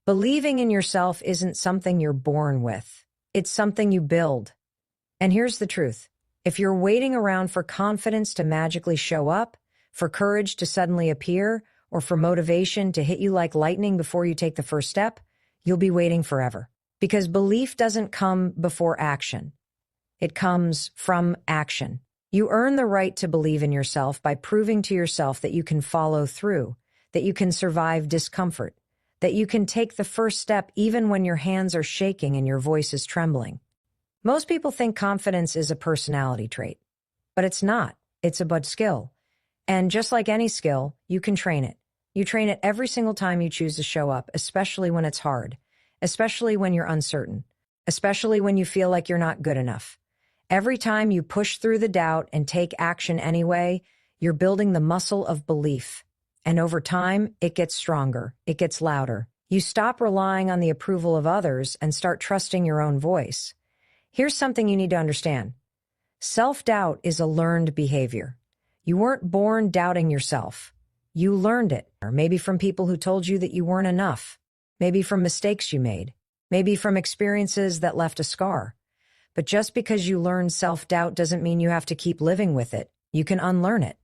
Believing in yourself isn't something you're born with. It's something you build. And here's the truth. If you're waiting around for confidence to magically show up, for courage to suddenly appear, or for motivation to hit you like lightning before you take the first step, you'll be waiting forever. Because belief doesn't come before action. It comes from action. You earn the right to believe in yourself by proving to yourself that you can follow through, that you can survive discomfort, that you can take the first step even when your hands are shaking and your voice is trembling. Most people think confidence is a personality trait, but it's not. It's about skill. And just like any skill, you can train it. You train it every single time you choose to show up, especially when it's hard, especially when you're uncertain, especially when you feel like you're not good enough. Every time you push through the doubt and take action anyway, you're building the muscle of belief. And over time, it gets stronger, it gets louder. You stop relying on the approval of others and start trusting your own voice. Here's something you need to understand. Self-doubt is a learned behavior. You weren't born doubting yourself. You learned it, or maybe from people who told you that you weren't enough, maybe from mistakes you made, maybe from experiences that left a scar. But just because you learn self-doubt doesn't mean you have to keep living with it. You can unlearn it.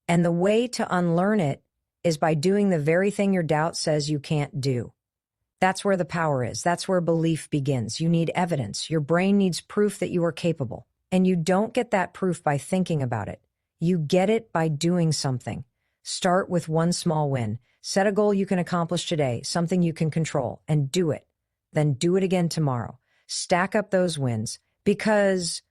And the way to unlearn it is by doing the very thing your doubt says you can't do. That's where the power is. That's where belief begins. You need evidence. Your brain needs proof that you are capable. And you don't get that proof by thinking about it. You get it by doing something. Start with one small win. Set a goal you can accomplish today, something you can control, and do it. Then do it again tomorrow. Stack up those wins, because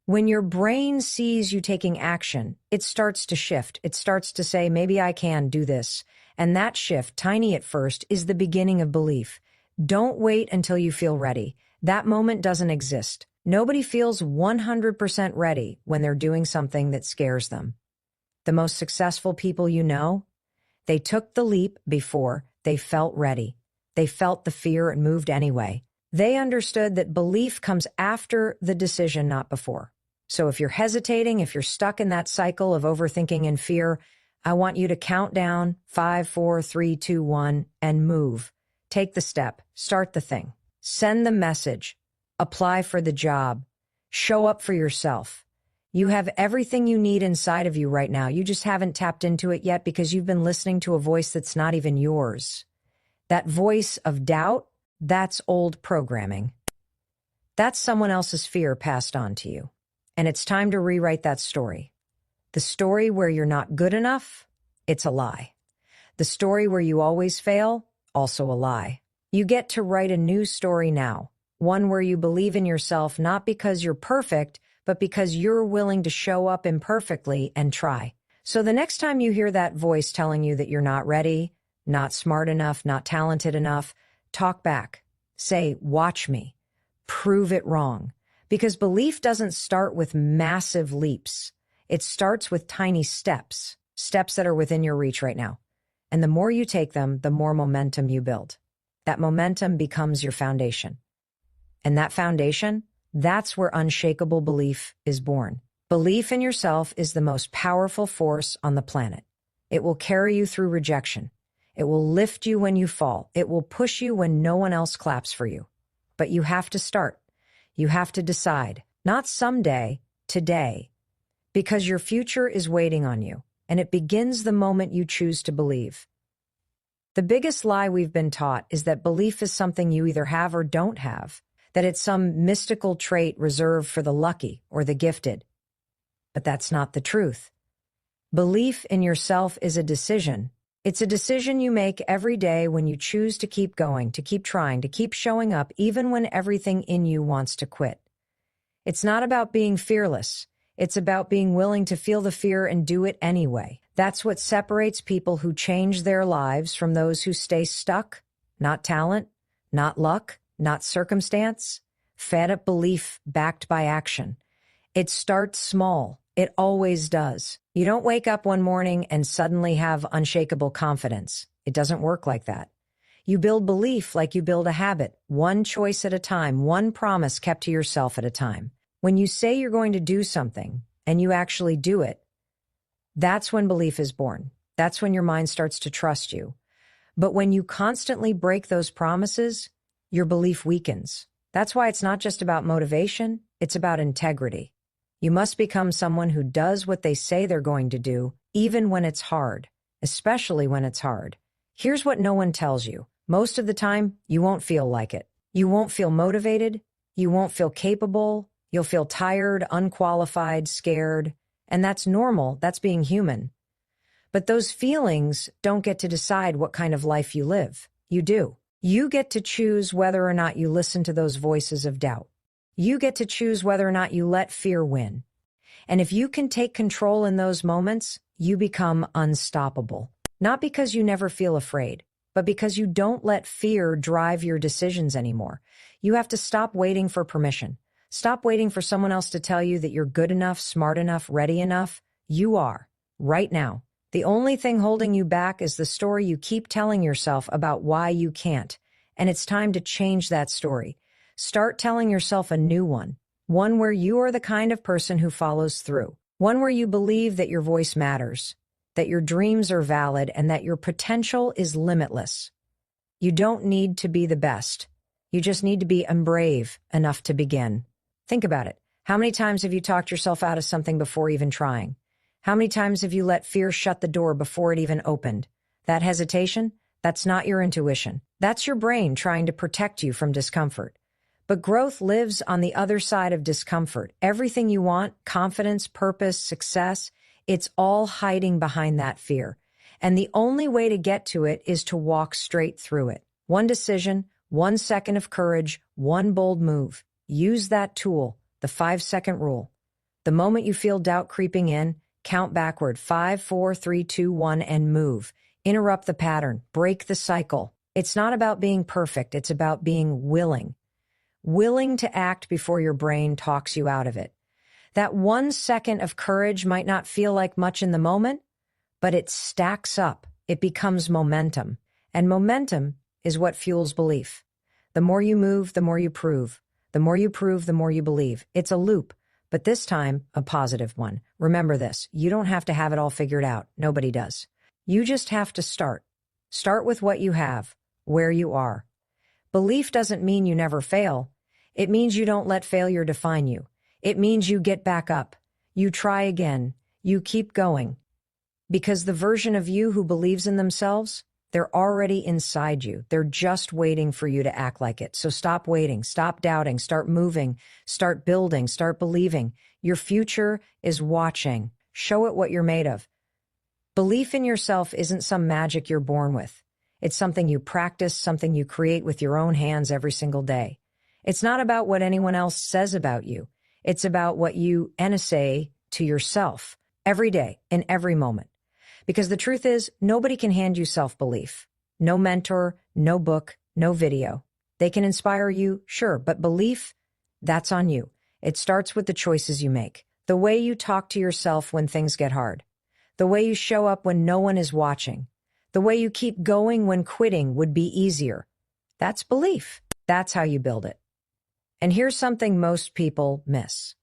when your brain sees you taking action, it starts to shift. It starts to say, maybe I can do this. And that shift, tiny at first, is the beginning of belief. Don't wait until you feel ready. That moment doesn't exist. Nobody feels 100% ready when they're doing something that scares them. The most successful people you know, they took the leap before they felt ready. They felt the fear and moved anyway. They understood that belief comes after the decision, not before. So if you're hesitating, if you're stuck in that cycle of overthinking and fear, I want you to count down 5, 4, 3, 2, 1, and move. Take the step. Start the thing. Send the message. Apply for the job. Show up for yourself. You have everything you need inside of you right now. You just haven't tapped into it yet because you've been listening to a voice that's not even yours. That voice of doubt, that's old programming. That's someone else's fear passed on to you. And it's time to rewrite that story. The story where you're not good enough, it's a lie. The story where you always fail, also a lie. You get to write a new story now, one where you believe in yourself not because you're perfect, but because you're willing to show up imperfectly and try. So the next time you hear that voice telling you that you're not ready, not smart enough, not talented enough, talk back. Say, watch me. Prove it wrong. Because belief doesn't start with massive leaps. It starts with tiny steps, steps that are within your reach right now. And the more you take them, the more momentum you build. That momentum becomes your foundation. And that foundation, that's where unshakable belief is born. Belief in yourself is the most powerful force on the planet. It will carry you through rejection. It will lift you when you fall. It will push you when no one else claps for you. But you have to start. You have to decide. Not someday, today. Because your future is waiting on you, and it begins the moment you choose to believe. The biggest lie we've been taught is that belief is something you either have or don't have, that it's some mystical trait reserved for the lucky or the gifted. But that's not the truth. Belief in yourself is a decision. It's a decision you make every day when you choose to keep going, to keep trying, to keep showing up, even when everything in you wants to quit. It's not about being fearless. It's about being willing to feel the fear and do it anyway. That's what separates people who change their lives from those who stay stuck. Not talent, not luck, not circumstance. Fed-up belief backed by action. It starts small. It always does. You don't wake up one morning and suddenly have unshakable confidence. It doesn't work like that. You build belief like you build a habit, one choice at a time, one promise kept to yourself at a time. When you say you're going to do something and you actually do it, that's when belief is born. That's when your mind starts to trust you. But when you constantly break those promises, your belief weakens. That's why it's not just about motivation, it's about integrity. You must become someone who does what they say they're going to do, even when it's hard, especially when it's hard. Here's what no one tells you. Most of the time, you won't feel like it. You won't feel motivated. You won't feel capable. You'll feel tired, unqualified, scared. And that's normal. That's being human. But those feelings don't get to decide what kind of life you live. You do. You get to choose whether or not you listen to those voices of doubt. You get to choose whether or not you let fear win. And if you can take control in those moments, you become unstoppable. Not because you never feel afraid, but because you don't let fear drive your decisions anymore. You have to stop waiting for permission. Stop waiting for someone else to tell you that you're good enough, smart enough, ready enough. You are, right now. The only thing holding you back is the story you keep telling yourself about why you can't. And it's time to change that story. Start telling yourself a new one. One where you are the kind of person who follows through. One where you believe that your voice matters, that your dreams are valid, and that your potential is limitless. You don't need to be the best. You just need to be brave enough to begin. Think about it. How many times have you talked yourself out of something before even trying? How many times have you let fear shut the door before it even opened? That hesitation? That's not your intuition. That's your brain trying to protect you from discomfort. But growth lives on the other side of discomfort. Everything you want, confidence, purpose, success, it's all hiding behind that fear. And the only way to get to it is to walk straight through it. One decision, 1 second of courage, one bold move. Use that tool, the 5-second rule. The moment you feel doubt creeping in, count backward, 5, 4, 3, 2, 1, and move. Interrupt the pattern, break the cycle. It's not about being perfect, it's about being willing. Willing to act before your brain talks you out of it. That 1 second of courage might not feel like much in the moment, but it stacks up. It becomes momentum. And momentum is what fuels belief. The more you move, the more you prove. The more you prove, the more you believe. It's a loop, but this time, a positive one. Remember this, you don't have to have it all figured out. Nobody does. You just have to start. Start with what you have, where you are. Belief doesn't mean you never fail. It means you don't let failure define you. It means you get back up. You try again. You keep going. Because the version of you who believes in themselves, they're already inside you. They're just waiting for you to act like it. So stop waiting, stop doubting, start moving, start building, start believing. Your future is watching. Show it what you're made of. Belief in yourself isn't some magic you're born with. It's something you practice, something you create with your own hands every single day. It's not about what anyone else says about you. It's about what you say to yourself every day, in every moment. Because the truth is, nobody can hand you self-belief. No mentor, no book, no video. They can inspire you, sure, but belief, that's on you. It starts with the choices you make. The way you talk to yourself when things get hard. The way you show up when no one is watching. The way you keep going when quitting would be easier. That's belief. That's how you build it. And here's something most people miss.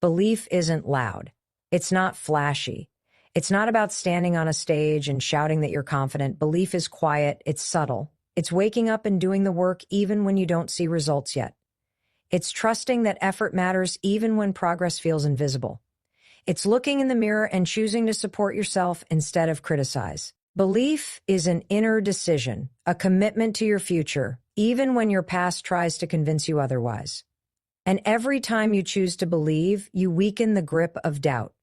Belief isn't loud. It's not flashy. It's not about standing on a stage and shouting that you're confident. Belief is quiet. It's subtle. It's waking up and doing the work even when you don't see results yet. It's trusting that effort matters even when progress feels invisible. It's looking in the mirror and choosing to support yourself instead of criticize. Belief is an inner decision, a commitment to your future, even when your past tries to convince you otherwise. And every time you choose to believe, you weaken the grip of doubt.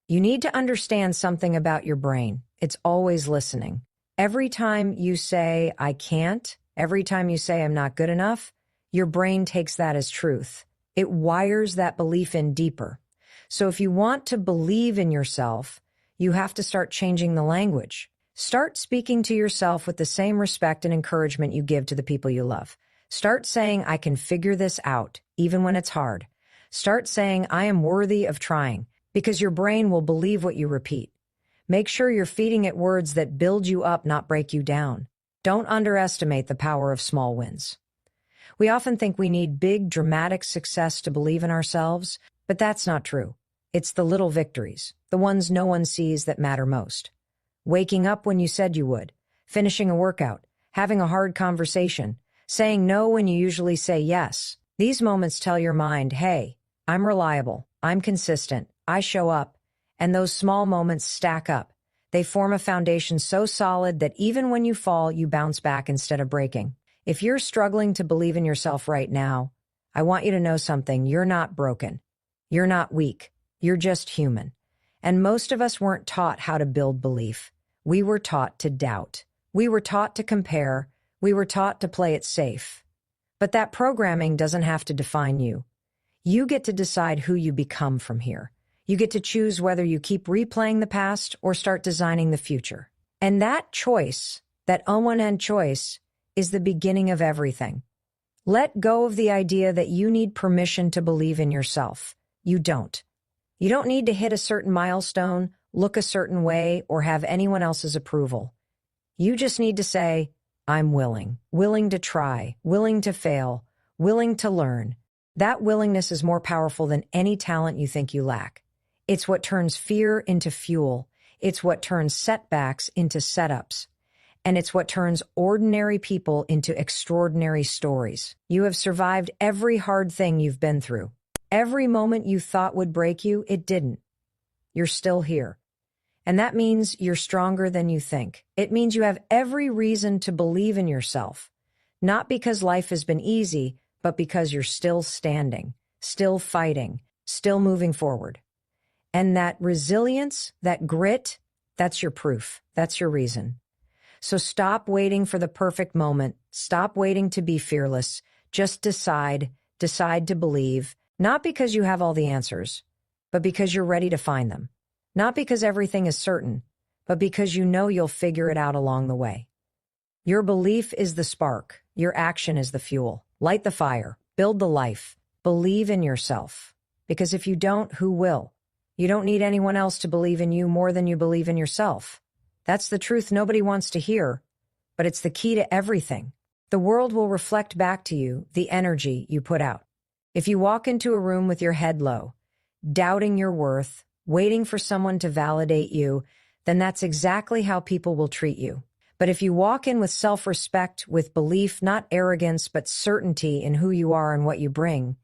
You need to understand something about your brain. It's always listening. Every time you say, I can't, every time you say, I'm not good enough, your brain takes that as truth. It wires that belief in deeper. So if you want to believe in yourself, you have to start changing the language. Start speaking to yourself with the same respect and encouragement you give to the people you love. Start saying, I can figure this out, even when it's hard. Start saying, I am worthy of trying, because your brain will believe what you repeat. Make sure you're feeding it words that build you up, not break you down. Don't underestimate the power of small wins. We often think we need big, dramatic success to believe in ourselves, but that's not true. It's the little victories, the ones no one sees, that matter most. Waking up when you said you would, finishing a workout, having a hard conversation, saying no when you usually say yes. These moments tell your mind, hey, I'm reliable, I'm consistent, I show up, and those small moments stack up. They form a foundation so solid that even when you fall, you bounce back instead of breaking. If you're struggling to believe in yourself right now, I want you to know something. You're not broken. You're not weak. You're just human. And most of us weren't taught how to build belief. We were taught to doubt. We were taught to compare. We were taught to play it safe. But that programming doesn't have to define you. You get to decide who you become from here. You get to choose whether you keep replaying the past or start designing the future. And that choice, that on-one-end choice, is the beginning of everything. Let go of the idea that you need permission to believe in yourself. You don't. You don't need to hit a certain milestone, look a certain way, or have anyone else's approval. You just need to say, I'm willing to try, willing to fail, willing to learn. That willingness is more powerful than any talent you think you lack. It's what turns fear into fuel. It's what turns setbacks into setups. And it's what turns ordinary people into extraordinary stories. You have survived every hard thing you've been through. Every moment you thought would break you, it didn't. You're still here. And that means you're stronger than you think. It means you have every reason to believe in yourself. Not because life has been easy, but because you're still standing, still fighting, still moving forward. And that resilience, that grit, that's your proof. That's your reason. So stop waiting for the perfect moment. Stop waiting to be fearless. Just decide to believe, not because you have all the answers, but because you're ready to find them. Not because everything is certain, but because you know you'll figure it out along the way. Your belief is the spark. Your action is the fuel. Light the fire. Build the life. Believe in yourself. Because if you don't, who will? You don't need anyone else to believe in you more than you believe in yourself. That's the truth nobody wants to hear, but it's the key to everything. The world will reflect back to you the energy you put out. If you walk into a room with your head low, doubting your worth, waiting for someone to validate you, then that's exactly how people will treat you. But if you walk in with self-respect, with belief, not arrogance, but certainty in who you are and what you bring,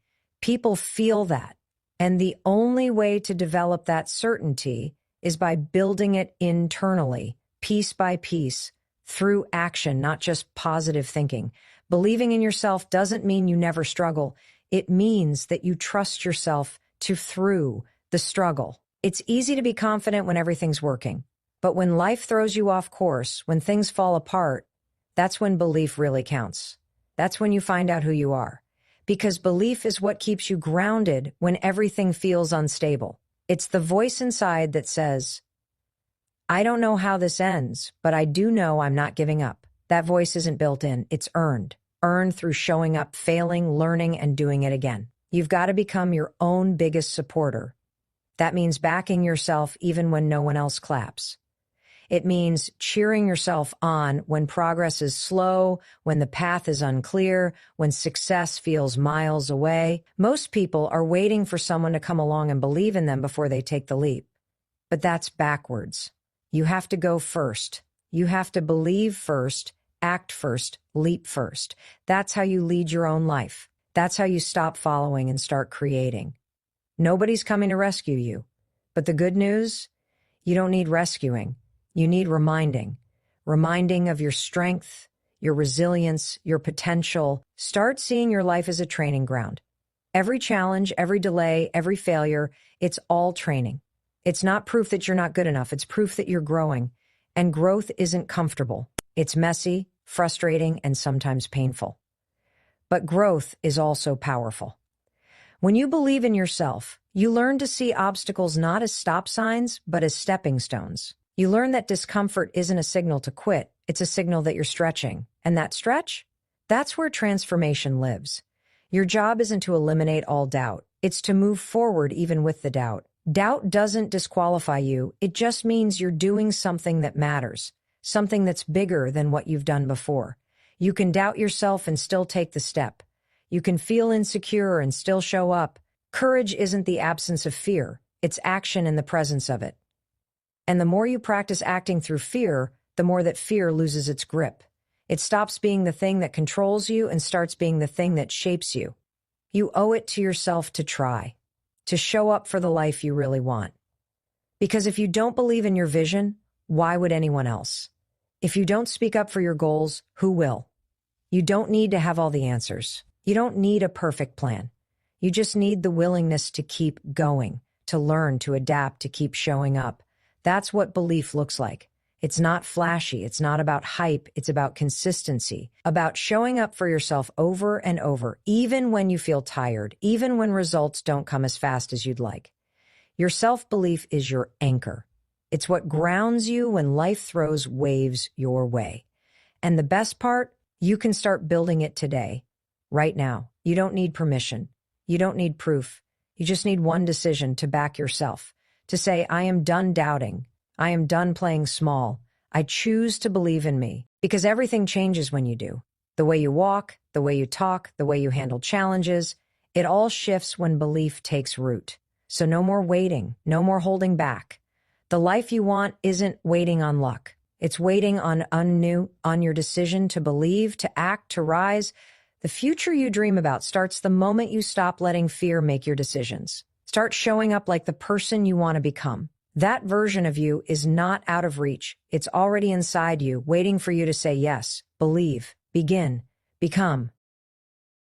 people feel that. And the only way to develop that certainty is by building it internally, piece by piece, through action, not just positive thinking. Believing in yourself doesn't mean you never struggle. It means that you trust yourself through the struggle. It's easy to be confident when everything's working. But when life throws you off course, when things fall apart, that's when belief really counts. That's when you find out who you are. Because belief is what keeps you grounded when everything feels unstable. It's the voice inside that says, I don't know how this ends, but I do know I'm not giving up. That voice isn't built in, it's earned. Earned through showing up, failing, learning, and doing it again. You've got to become your own biggest supporter. That means backing yourself even when no one else claps. It means cheering yourself on when progress is slow, when the path is unclear, when success feels miles away. Most people are waiting for someone to come along and believe in them before they take the leap. But that's backwards. You have to go first. You have to believe first, act first, leap first. That's how you lead your own life. That's how you stop following and start creating. Nobody's coming to rescue you. But the good news, you don't need rescuing. You need reminding of your strength, your resilience, your potential. Start seeing your life as a training ground. Every challenge, every delay, every failure, it's all training. It's not proof that you're not good enough. It's proof that you're growing. And growth isn't comfortable. It's messy, frustrating, and sometimes painful. But growth is also powerful. When you believe in yourself, you learn to see obstacles not as stop signs, but as stepping stones. You learn that discomfort isn't a signal to quit, it's a signal that you're stretching. And that stretch? That's where transformation lives. Your job isn't to eliminate all doubt, it's to move forward even with the doubt. Doubt doesn't disqualify you, it just means you're doing something that matters, something that's bigger than what you've done before. You can doubt yourself and still take the step. You can feel insecure and still show up. Courage isn't the absence of fear, it's action in the presence of it. And the more you practice acting through fear, the more that fear loses its grip. It stops being the thing that controls you and starts being the thing that shapes you. You owe it to yourself to try, to show up for the life you really want. Because if you don't believe in your vision, why would anyone else? If you don't speak up for your goals, who will? You don't need to have all the answers. You don't need a perfect plan. You just need the willingness to keep going, to learn, to adapt, to keep showing up. That's what belief looks like. It's not flashy. It's not about hype. It's about consistency, about showing up for yourself over and over, even when you feel tired, even when results don't come as fast as you'd like. Your self-belief is your anchor. It's what grounds you when life throws waves your way. And the best part, you can start building it today, right now. You don't need permission. You don't need proof. You just need one decision to back yourself, to say, I am done doubting. I am done playing small. I choose to believe in me, because everything changes when you do. The way you walk, the way you talk, the way you handle challenges, it all shifts when belief takes root. So no more waiting, no more holding back. The life you want isn't waiting on luck. It's waiting on your decision to believe, to act, to rise. The future you dream about starts the moment you stop letting fear make your decisions. Start showing up like the person you want to become. That version of you is not out of reach. It's already inside you, waiting for you to say yes, believe, begin, become.